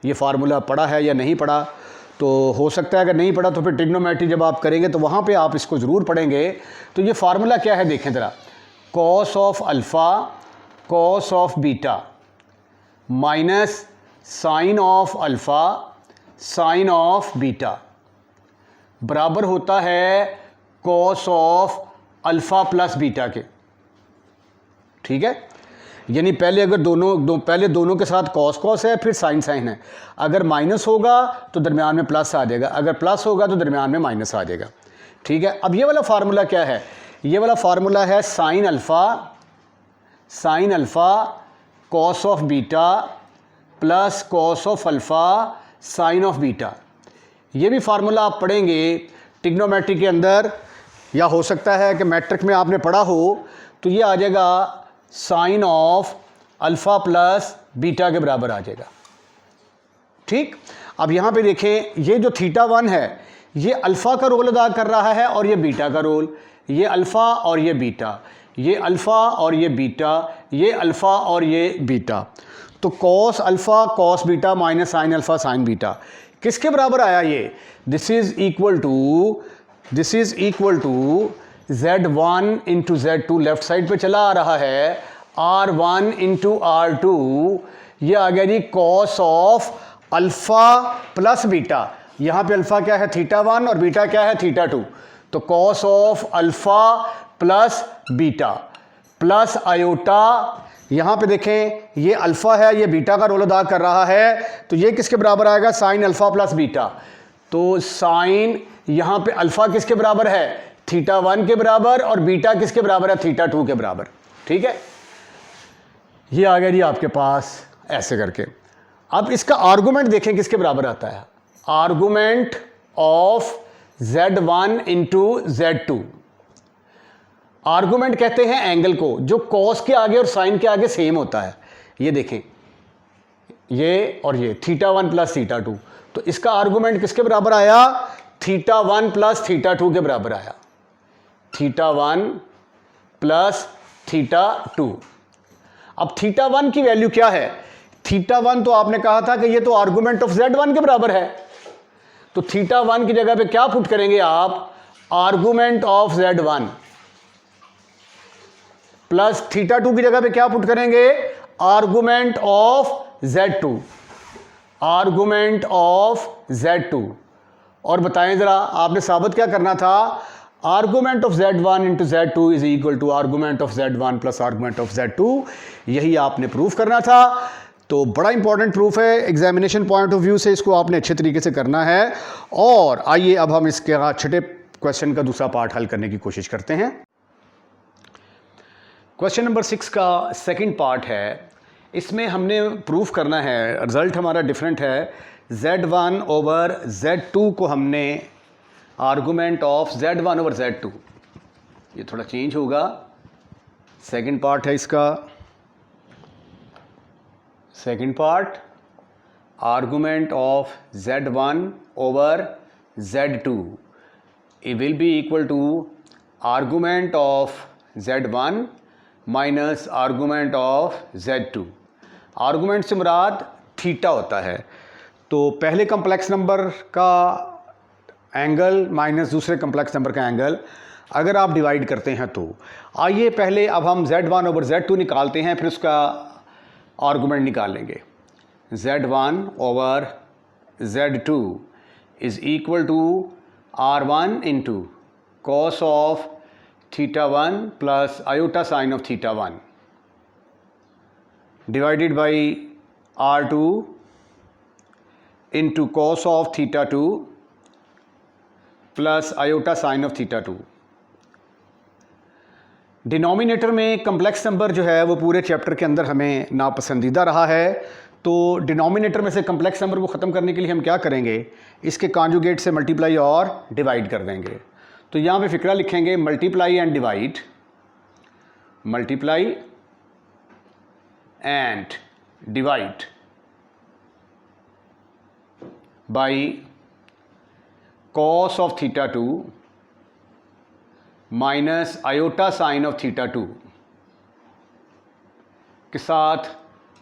ये फार्मूला पढ़ा है या नहीं पढ़ा, तो हो सकता है अगर नहीं पढ़ा तो फिर ट्रिग्नोमेट्री जब आप करेंगे तो वहाँ पे आप इसको ज़रूर पढ़ेंगे। तो ये फार्मूला क्या है देखें ज़रा, cos of alpha cos of beta minus sine of alpha sine of beta बराबर होता है cos of alpha plus beta के। ठीक है, यानी पहले अगर पहले दोनों के साथ कॉस कॉस है, फिर साइन साइन है। अगर माइनस होगा तो दरमियान में प्लस आ जाएगा, अगर प्लस होगा तो दरमियान में माइनस आ जाएगा। ठीक है, अब ये वाला फार्मूला क्या है, ये वाला फार्मूला है sine alpha cos of beta plus cos of alpha sine of beta. ये भी फार्मूला आप पढ़ेंगे ट्रिग्नोमेट्री के अंदर, या हो सकता है कि मैट्रिक में आपने पढ़ा हो तो ये आ जाएगा sine of alpha plus beta के बराबर आ जाएगा। ठीक, अब यहाँ पे देखें ये जो θ1 है ये अल्फ़ा का रोल अदा कर रहा है और ये बीटा का रोल, ये अल्फ़ा और ये बीटा, ये अल्फ़ा और ये बीटा, ये अल्फ़ा और ये बीटा। तो cos alpha cos beta minus sine alpha sine beta किसके बराबर आया ये? This is equal to Z1 into Z2, left side पे चला आ रहा है R1 इंटू R2, ये आ गया जी cos of alpha plus beta. यहाँ पे अल्फ़ा क्या है θ1 और बीटा क्या है θ2, तो cos of alpha plus beta plus iota, यहाँ पे देखें ये अल्फ़ा है ये बीटा का रोल अदा कर रहा है, तो ये किसके बराबर आएगा? Sine alpha plus beta. तो साइन यहाँ पे अल्फ़ा किसके बराबर है? θ1 के बराबर, और बीटा किसके बराबर है? θ2 के बराबर। ठीक है, ये आ गया जी आपके पास ऐसे करके। अब इसका आर्गूमेंट देखें किसके बराबर आता है? Argument of Z1 into Z2। Argument कहते हैं एंगल को जो कॉस के आगे और साइन के आगे सेम होता है। ये देखें ये और ये θ1 प्लस θ2, तो इसका आर्गूमेंट किसके बराबर आया? θ1 प्लस θ2 के बराबर आया, θ1 प्लस θ2। अब θ1 की वैल्यू क्या है? θ1 तो आपने कहा था कि ये तो आर्गूमेंट ऑफ Z1 के बराबर है, तो θ1 की जगह पे क्या पुट करेंगे आप? आर्गूमेंट ऑफ Z1 प्लस θ2 की जगह पे क्या पुट करेंगे? Argument of Z2, argument of Z2। और बताएं जरा, आपने साबित क्या करना था? Argument of Z1 into Z2 is equal to argument of Z1 plus argument of Z2, यही आपने प्रूफ करना था। तो बड़ा इंपॉर्टेंट प्रूफ है, एग्जामिनेशन पॉइंट ऑफ व्यू से इसको आपने अच्छे तरीके से करना है। और आइए अब हम इसके छठे क्वेश्चन का दूसरा पार्ट हल करने की कोशिश करते हैं। क्वेश्चन नंबर 6 का सेकंड पार्ट है, इसमें हमने प्रूफ करना है, रिजल्ट हमारा डिफरेंट है। Z1 ओवर Z2 को हमने argument of Z1 over Z2, ये थोड़ा चेंज होगा, सेकंड पार्ट है इसका। Second part argument of Z1 over Z2 it will be equal to argument of Z1 minus argument of Z2। Argument से मुराद theta होता है, तो पहले कम्प्लेक्स नंबर का एंगल माइनस दूसरे कम्प्लेक्स नंबर का एंगल अगर आप डिवाइड करते हैं तो आइए पहले अब हम Z1 ओवर Z2 निकालते हैं, फिर उसका आर्गूमेंट निकाल लेंगे। Z1 over Z2 is equal to R1 into cos of θ1 plus iota sine of θ1 divided by R2 into cos of θ2 plus iota sine of θ2। Denominator में कम्प्लेक्स नंबर जो है वो पूरे चैप्टर के अंदर हमें नापसंदीदा रहा है, तो डिनोमिनेटर में से कम्प्लेक्स नंबर को ख़त्म करने के लिए हम क्या करेंगे? इसके कॉन्जुगेट से मल्टीप्लाई और डिवाइड कर देंगे। तो यहाँ पे फिक्रा लिखेंगे multiply and divide, multiply and divide by cos of θ2 minus iota sine of θ2 के साथ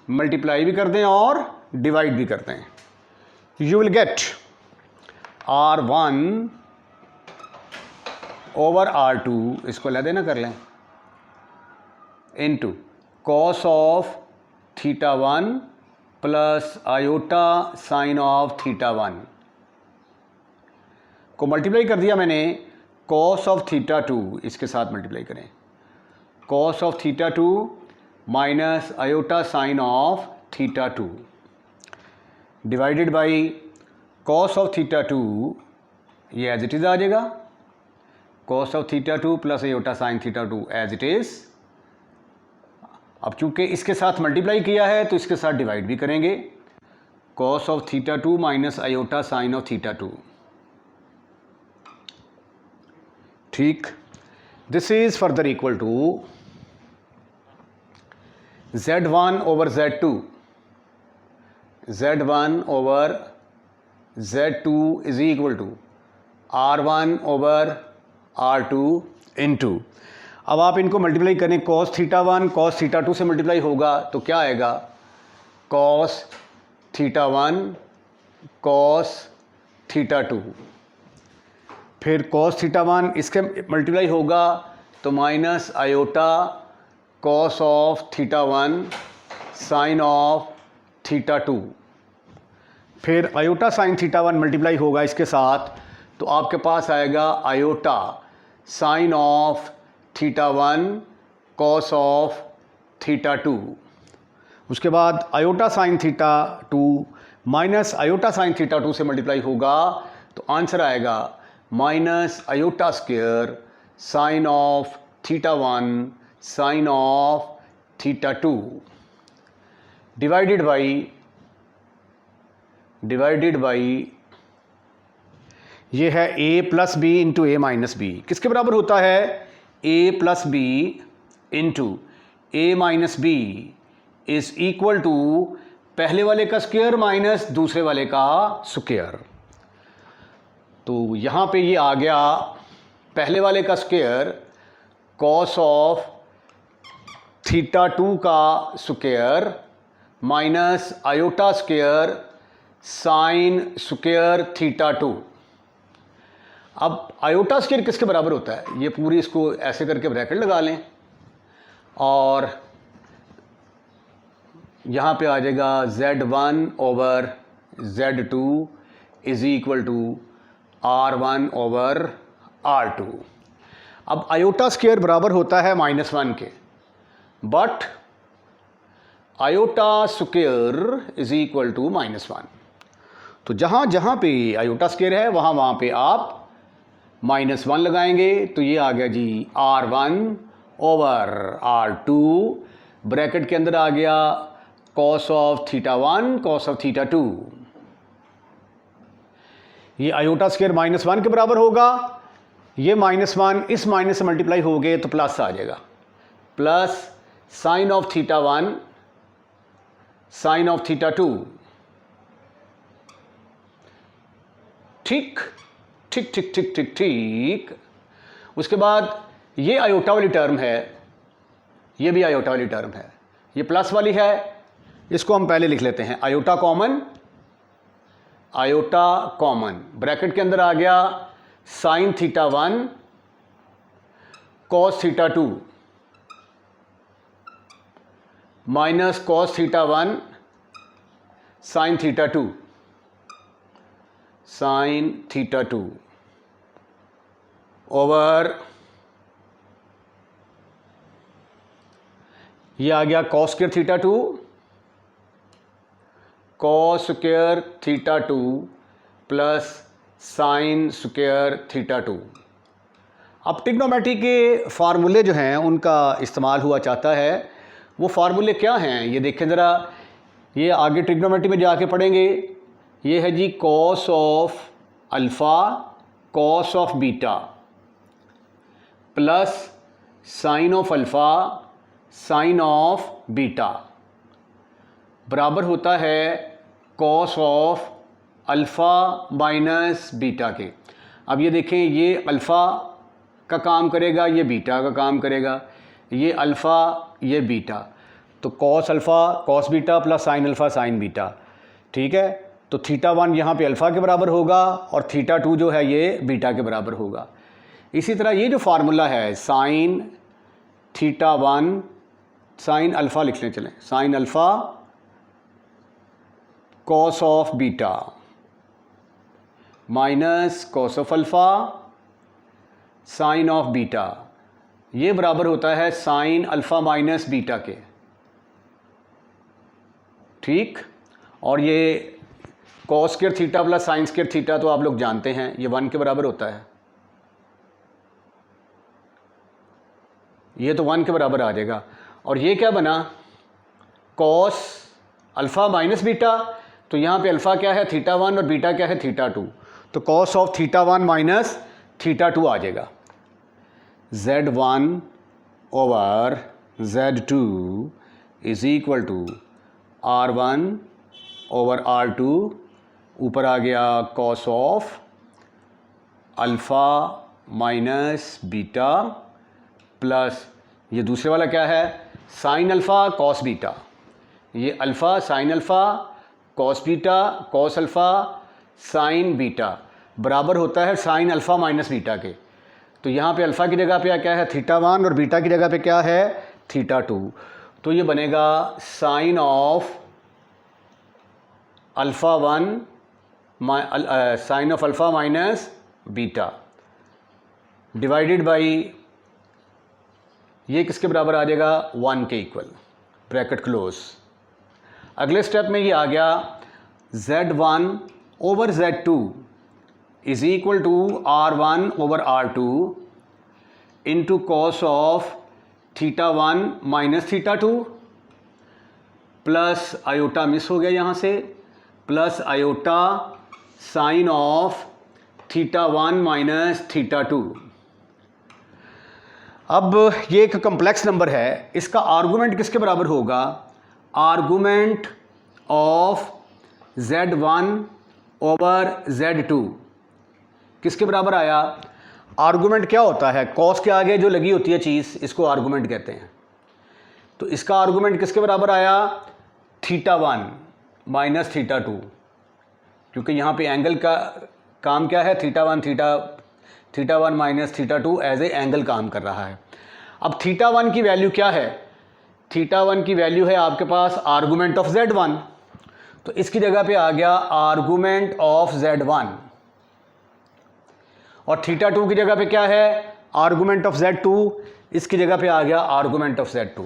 मल्टीप्लाई भी कर दें और डिवाइड भी कर दें। You will get R1 over R2, इसको अलग ना कर लें, into cos of θ1 plus iota sine of θ1 को मल्टीप्लाई कर दिया मैंने कॉस ऑफ θ2, इसके साथ मल्टीप्लाई करें cos of θ2 minus iota sine of θ2 divided by cos of θ2, ये एज इट इज़ आ जाएगा, cos of θ2 plus iota sine θ2 as it is. अब चूंकि इसके साथ मल्टीप्लाई किया है तो इसके साथ डिवाइड भी करेंगे, cos of θ2 minus iota sine of θ2। ठीक, this is further equal to Z1 over Z2, Z1 over Z2 is equal to R1 over R2 into, अब आप इनको मल्टीप्लाई करें, cos θ1 cos θ2 से मल्टीप्लाई होगा तो क्या आएगा, cos θ1 cos θ2, फिर cos θ1 इसके मल्टीप्लाई होगा तो minus iota cos of θ1 sine of θ2, फिर आयोटा साइन θ1 मल्टीप्लाई होगा इसके साथ तो आपके पास आएगा iota sine of θ1 cos of θ2, उसके बाद iota sine θ2 minus iota sine θ2 से मल्टीप्लाई होगा तो आंसर आएगा minus iota square sine of θ1 sine of θ2 divided by ये है a plus B into A minus B, किसके बराबर होता है, a plus B into A minus B is equal to पहले वाले का स्क्वायर माइनस दूसरे वाले का स्क्वायर। तो यहाँ पे ये आ गया पहले वाले का स्क्वायर कॉस ऑफ θ2 का square minus iota square sine square θ2। अब आयोटा स्क्वायर किसके बराबर होता है, ये पूरी इसको ऐसे करके ब्रैकेट लगा लें और यहाँ पे आ जाएगा Z1 over Z2 is equal to R1 over R2। अब आयोटा स्क्वायर बराबर होता है -1 के, but iota square is equal to -1, तो जहाँ जहाँ पे आयोटा स्क्वायर है वहाँ पे आप -1 लगाएंगे तो ये आ गया जी R1 ओवर R2, ब्रैकेट के अंदर आ गया cos ऑफ θ1 cos ऑफ θ2, ये आयोटा स्क्वायर -1 के बराबर होगा, ये -1 इस माइनस से मल्टीप्लाई हो गए तो प्लस आ जाएगा, plus sine of θ1 sine of θ2, ठीक ठीक ठीक ठीक ठीक ठीक। उसके बाद ये आयोटा वाली टर्म है, ये भी आयोटा वाली टर्म है, ये प्लस वाली है, इसको हम पहले लिख लेते हैं आयोटा कॉमन, ब्रैकेट के अंदर आ गया sine θ1 cos θ2 minus cos θ1 sine θ2 over ये आ गया cos square θ2 plus sine square θ2। अब ट्रिग्नोमेट्री के फार्मूले जो हैं उनका इस्तेमाल हुआ चाहता है, वो फार्मूले क्या हैं ये देखें ज़रा, ये आगे ट्रिग्नोमेट्री में जाके पढ़ेंगे। ये है जी cos of alpha cos of beta plus sine of alpha sine of beta बराबर होता है cos of alpha minus beta के। अब ये देखें, ये अल्फ़ा का काम करेगा, ये बीटा का काम करेगा, ये अल्फ़ा ये बीटा, तो cos alpha cos beta plus sign alpha sine beta, ठीक है। तो θ1 यहाँ पे अल्फ़ा के बराबर होगा और θ2 जो है ये बीटा के बराबर होगा। इसी तरह ये जो फार्मूला है साइन θ1 साइन अल्फ़ा लिख लें, चलें sign alpha cos of beta minus cos of alpha sine of beta, ये बराबर होता है साइन अल्फ़ा माइनस बीटा के, ठीक। और ये cos square theta plus sine square theta तो आप लोग जानते हैं ये 1 के बराबर होता है, ये तो 1 के बराबर आ जाएगा। और ये क्या बना, कॉस अल्फ़ा माइनस बीटा, तो यहाँ पे अल्फ़ा क्या है θ1 और बीटा क्या है θ2, तो कॉस ऑफ θ1 माइनस θ2 आ जाएगा। Z1 over Z2 is equal to R1 over R2, ऊपर आ गया cos of alpha minus beta plus ये दूसरे वाला क्या है, साइन अल्फ़ा कॉस बीटा। ये alpha sine alpha cos beta cos alpha sine beta बराबर होता है साइन अल्फ़ा माइनस बीटा के। तो यहाँ पे अल्फ़ा की जगह पे क्या है θ1 और बीटा की जगह पे क्या है θ2। तो ये बनेगा sine of alpha sine of alpha minus beta divided by ये किसके बराबर आ जाएगा 1 के इक्वल, ब्रैकेट क्लोज। अगले स्टेप में ये आ गया Z1 over Z2 is equal to R1 over R2 into cos of θ1 minus θ2 plus iota miss हो गया यहाँ से, plus iota sine of θ1 minus θ2। अब ये एक कम्प्लेक्स नंबर है, इसका आर्गूमेंट किसके बराबर होगा, argument of Z1 over Z2 किसके बराबर आया। आर्गूमेंट क्या होता है, कॉस के आगे जो लगी होती है चीज़ इसको आर्गूमेंट कहते हैं। तो इसका आर्गूमेंट किसके बराबर आया θ1 माइनस θ2, क्योंकि यहाँ पे एंगल का काम क्या है θ1 माइनस θ2 एज ए एंगल काम कर रहा है। अब θ1 की वैल्यू क्या है, θ1 की वैल्यू है आपके पास आर्गूमेंट ऑफ Z1, तो इसकी जगह पे आ गया आर्गूमेंट ऑफ Z1 और θ2 की जगह पे क्या है आर्गूमेंट ऑफ Z2, इसकी जगह पे आ गया आर्गूमेंट ऑफ Z2।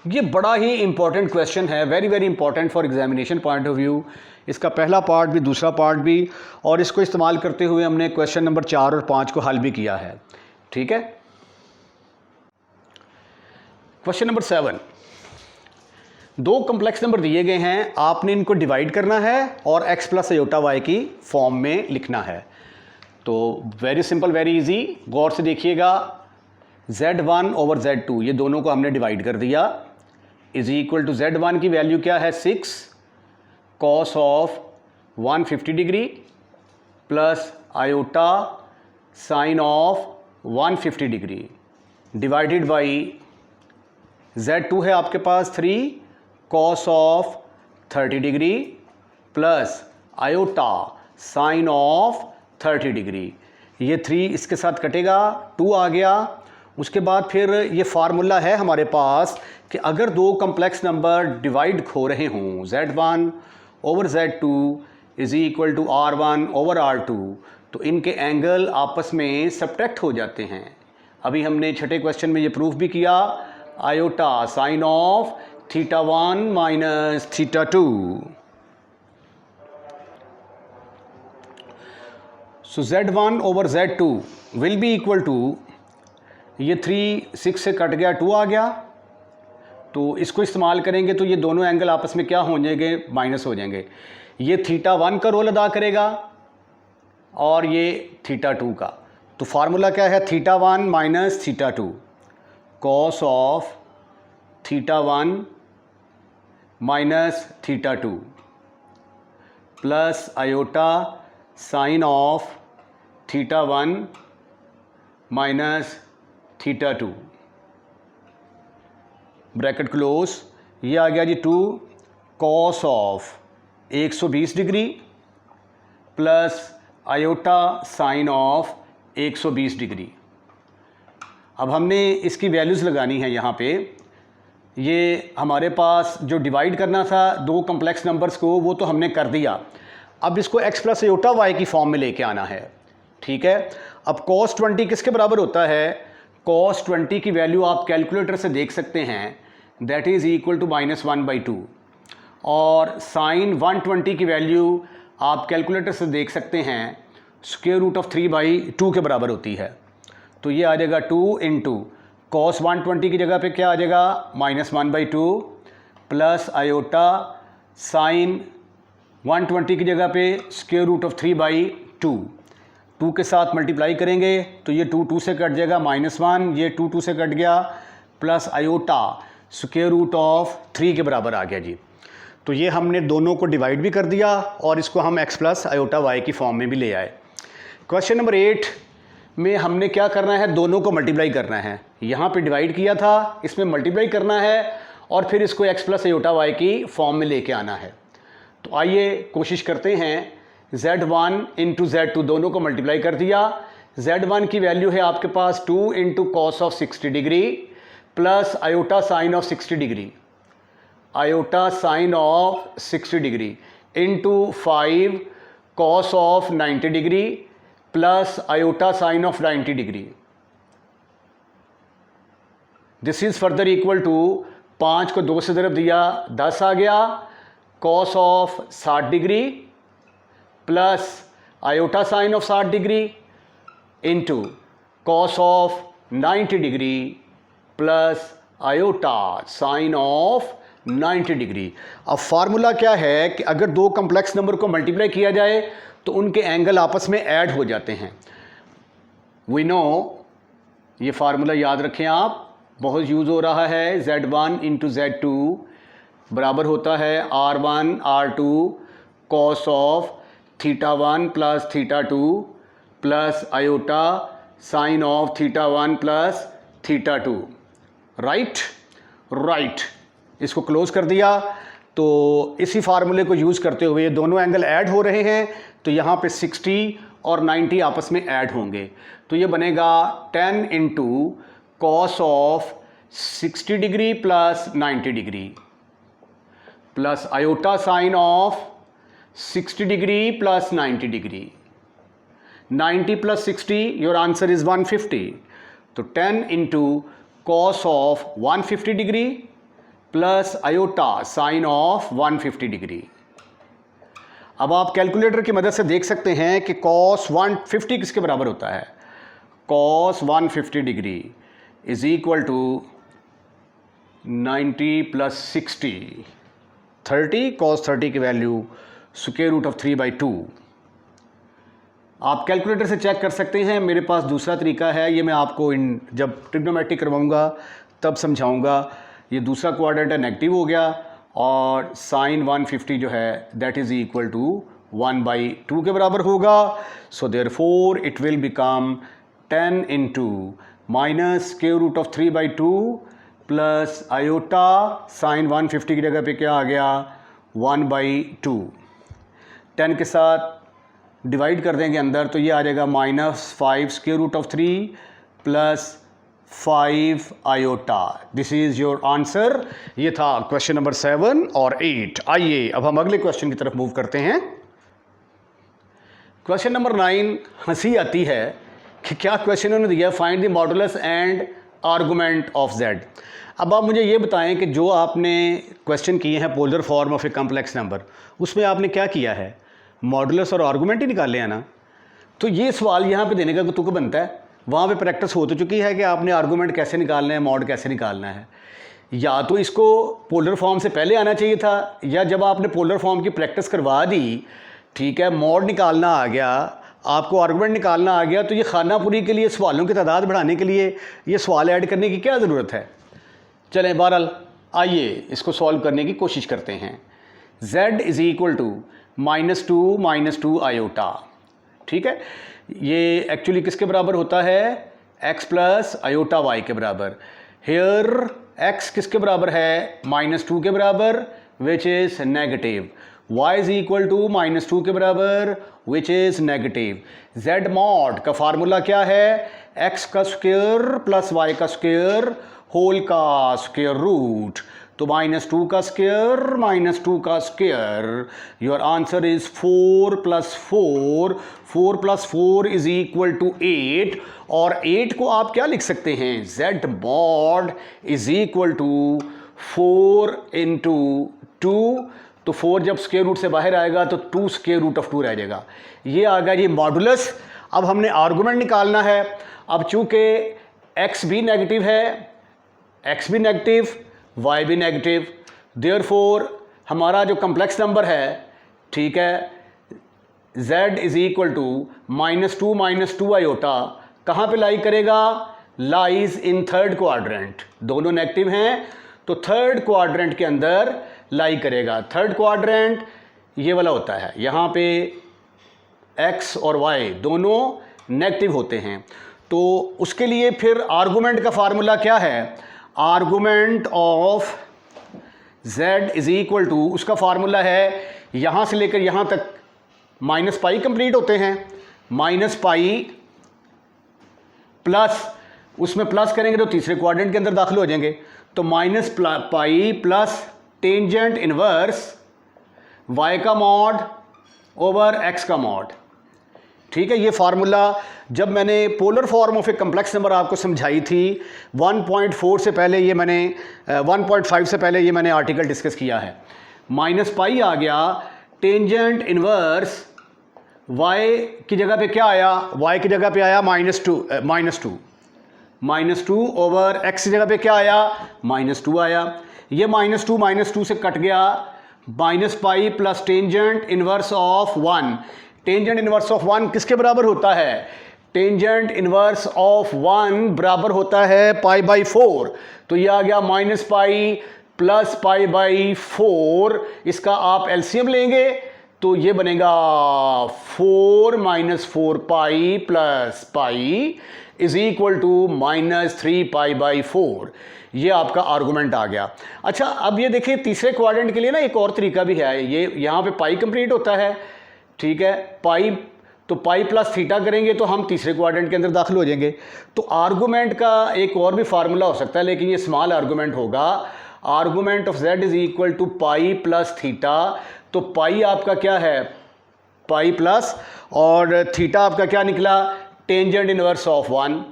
ये बड़ा ही इंपॉर्टेंट क्वेश्चन है, very very important for examination point of view. इसका पहला पार्ट भी दूसरा पार्ट भी, और इसको इस्तेमाल करते हुए हमने क्वेश्चन नंबर 4 और 5 को हल भी किया है। ठीक है, क्वेश्चन नंबर 7, दो कम्प्लेक्स नंबर दिए गए हैं, आपने इनको डिवाइड करना है और x प्लस अयोटा y की फॉर्म में लिखना है। तो वेरी सिंपल वेरी इजी, गौर से देखिएगा। Z1 ओवर Z2 ये दोनों को हमने डिवाइड कर दिया, इज इक्वल टू Z1 की वैल्यू क्या है 6 cos of 150 degree plus iota sine of 150 degree divided by Z2 है आपके पास 3 cos of 30 degree plus iota sine of 30 degree. ये 3 इसके साथ कटेगा, 2 आ गया। उसके बाद फिर ये फार्मूला है हमारे पास कि अगर दो कम्प्लेक्स नंबर डिवाइड हो रहे हों, Z1 over Z2 is equal to R1 over R2, तो इनके एंगल आपस में सब्ट्रैक्ट हो जाते हैं। अभी हमने छठे क्वेश्चन में ये प्रूफ भी किया, iota sine of θ1 minus θ2। So Z1 over Z2 will be equal to, ये 3 6 से कट गया, 2 आ गया, तो इसको इस्तेमाल करेंगे तो ये दोनों एंगल आपस में क्या हो जाएंगे, माइनस हो जाएंगे। ये θ1 का रोल अदा करेगा और ये θ2 का। तो फार्मूला क्या है, θ1 minus θ2 cos of θ1 minus θ2 plus iota sine of θ1 minus θ2 bracket close. ये आ गया जी 2 cos of 120 degree plus iota sine of 120 degree. अब हमने इसकी वैल्यूज़ लगानी है यहाँ पे। ये हमारे पास जो डिवाइड करना था दो कम्प्लेक्स नंबर्स को, वो तो हमने कर दिया। अब इसको x प्लस अयोटा y की फॉर्म में लेके आना है। ठीक है, अब cos 20 किसके बराबर होता है, cos 20 की वैल्यू आप कैलकुलेटर से देख सकते हैं, दैट इज़ इक्वल टू -1/2, और साइन 120 की वैल्यू आप कैलकुलेटर से देख सकते हैं, स्क्वायर रूट ऑफ 3/2 के बराबर होती है। तो ये आ जाएगा 2 इंटू कॉस 120 की जगह पे क्या आ जाएगा, -1/2 प्लस आयोटा साइन 120 की जगह पे स्क्वायर रूट ऑफ 3/2। 2 के साथ मल्टीप्लाई करेंगे तो ये 2 से कट जाएगा, -1, ये 2 से कट गया, plus iota square root of 3 के बराबर आ गया जी। तो ये हमने दोनों को डिवाइड भी कर दिया और इसको हम x प्लस आयोटा y की फॉर्म में भी ले आए। क्वेश्चन नंबर 8 में हमने क्या करना है, दोनों को मल्टीप्लाई करना है। यहाँ पे डिवाइड किया था, इसमें मल्टीप्लाई करना है और फिर इसको x प्लस आयोटा y की फॉर्म में लेके आना है। तो आइए कोशिश करते हैं। Z1 इंटू Z2 दोनों को मल्टीप्लाई कर दिया। Z1 की वैल्यू है आपके पास 2 into cos of 60 degree plus iota sine of 60 degree, iota sine of 60 degree into 5 cos of 90 degree plus iota sine of 90 degree. This is further equal to 5 को 2 से ज़रब दिया 10 आ गया, cos of 60 degree plus iota sine of 60 degree into cos of 90 degree plus iota sine of 90 degree. अब formula क्या है कि अगर दो कम्प्लेक्स नंबर को मल्टीप्लाई किया जाए तो उनके एंगल आपस में ऐड हो जाते हैं। वी नो, ये फार्मूला याद रखें आप, बहुत यूज़ हो रहा है। Z1 इंटू Z2 बराबर होता है R1 R2 cos of θ1 plus θ2 plus iota sine of θ1 plus θ2। Right, इसको क्लोज कर दिया। तो इसी फार्मूले को यूज़ करते हुए दोनों एंगल ऐड हो रहे हैं, तो यहाँ पे 60 और 90 आपस में ऐड होंगे। तो ये बनेगा 10 into cos of 60 degree plus 90 degree plus iota sine of 60 degree plus 90 degree. 90 plus 60, your answer is 150। तो 10 into cos of 150 degree plus iota sine of 150 degree. अब आप कैलकुलेटर की मदद से देख सकते हैं कि कॉस 150 किसके बराबर होता है। Cos 150 degree is equal to 90 plus 60, 30, cos 30 की वैल्यू स्क्वायर रूट ऑफ 3/2। आप कैलकुलेटर से चेक कर सकते हैं। मेरे पास दूसरा तरीका है, ये मैं आपको जब ट्रिग्नोमेट्री करवाऊंगा तब समझाऊंगा। ये दूसरा क्वाड्रेंट है, नेगेटिव हो गया, और साइन 150 जो है दैट इज इक्वल टू 1/2 के बराबर होगा। So therefore it will become 10 into minus square root of 3/2 plus iota sine 150 की जगह पे क्या आ गया, 1/2। 10 के साथ डिवाइड कर देंगे अंदर, तो ये आ जाएगा -5 square root of 3 plus 5 iota. This is your answer. ये था क्वेश्चन नंबर 7 और 8। आइए अब हम अगले क्वेश्चन की तरफ मूव करते हैं। क्वेश्चन नंबर 9, हंसी आती है कि क्या क्वेश्चन उन्होंने दिया, find the modulus and argument of z। अब आप मुझे ये बताएं कि जो आपने क्वेश्चन किए हैं polar form of A complex number, उसमें आपने क्या किया है, मॉडुलस और आर्गुमेंट ही निकाले हैं ना। तो ये सवाल यहाँ पे देने का तुक बनता है। वहाँ पे प्रैक्टिस हो तो चुकी है कि आपने आर्गुमेंट कैसे निकालना है, मॉड कैसे निकालना है। या तो इसको पोलर फॉर्म से पहले आना चाहिए था, या जब आपने पोलर फॉर्म की प्रैक्टिस करवा दी, ठीक है, मॉड निकालना आ गया, आपको आर्गुमेंट निकालना आ गया, तो ये खानापुरी के लिए सवालों की तादाद बढ़ाने के लिए ये सवाल ऐड करने की क्या ज़रूरत है। चलें बहरहाल आइए इसको सॉल्व करने की कोशिश करते हैं। z is equal to -2 iota, ठीक है। ये एक्चुअली किसके बराबर होता है, x प्लस आयोटा y के बराबर। हेयर x किसके बराबर है, -2 के बराबर, which is negative. y is equal to -2 के बराबर, which is negative. z mod का फार्मूला क्या है, x का स्क्वायर प्लस y का स्क्वायर होल का स्क्वायर रूट। तो -2 का स्क्वायर -2 का square, your answer is 4 + 4। 4 + 4 is equal to 8। और 8 को आप क्या लिख सकते हैं, z mod is equal to 4 × 2। तो 4 जब स्क्वायर रूट से बाहर आएगा तो 2 स्क्वायर रूट ऑफ 2 रह जाएगा। ये आ गया ये मॉडुलस। अब हमने आर्गुमेंट निकालना है। अब चूंकि x भी नेगेटिव है, x भी नेगेटिव, y भी नेगेटिव, देयरफॉर हमारा जो कम्प्लेक्स नंबर है, ठीक है, z is equal to -2 iota कहाँ पे लाई करेगा? Lies in third quadrant. दोनों नेगेटिव हैं तो थर्ड क्वाड्रेंट के अंदर लाई करेगा। थर्ड क्वाड्रेंट ये वाला होता है, यहाँ पे x और y दोनों नेगेटिव होते हैं। तो उसके लिए फिर आर्गुमेंट का फार्मूला क्या है? Argument of z is equal to, उसका फार्मूला है यहाँ से लेकर यहाँ तक -π कंप्लीट होते हैं, -π प्लस, उसमें प्लस करेंगे तो तीसरे क्वाड्रेंट के अंदर दाखिल हो जाएंगे। तो -π प्लस टेंजेंट इनवर्स y का मॉड ओवर x का मॉड। ठीक है, ये फार्मूला जब मैंने polar form of A complex number आपको समझाई थी 1.4 से पहले, ये मैंने 1.5 से पहले ये मैंने आर्टिकल डिस्कस किया है। -π आ गया, टेंजेंट इनवर्स y की जगह पे क्या आया? y की जगह पे आया -2 ओवर x की जगह पे क्या आया? -2 आया। ये -2 से कट गया, -π plus tangent inverse of 1। Tangent inverse of 1 किसके बराबर होता है? टेंजेंट इनवर्स ऑफ 1 बराबर होता है π/4। तो ये आ गया -π प्लस π/4। इसका आप एलसीएम लेंगे तो ये बनेगा 4 - 4π प्लस π इज इक्वल टू -3π/4। ये आपका आर्गुमेंट आ गया। अच्छा, अब ये देखिए तीसरे क्वाड्रेंट के लिए ना एक और तरीका भी है। ये यहाँ पे पाई कंप्लीट होता है, ठीक है, पाई, तो पाई प्लस थीटा करेंगे तो हम तीसरे क्वाड्रेंट के अंदर दाखिल हो जाएंगे। तो आर्गुमेंट का एक और भी फार्मूला हो सकता है, लेकिन ये स्मॉल आर्गुमेंट होगा। Argument of z is equal to pi plus theta. तो पाई आपका क्या है? पाई प्लस, और थीटा आपका क्या निकला? Tangent inverse of 1।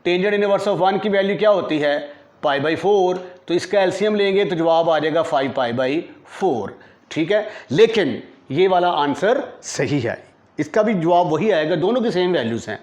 Tangent inverse of 1 की वैल्यू क्या होती है? π/4। तो इसका एलसीएम लेंगे तो जवाब आ जाएगा 5π/4। ठीक है, लेकिन ये वाला आंसर सही है, इसका भी जवाब वही आएगा, दोनों की सेम वैल्यूज़ हैं।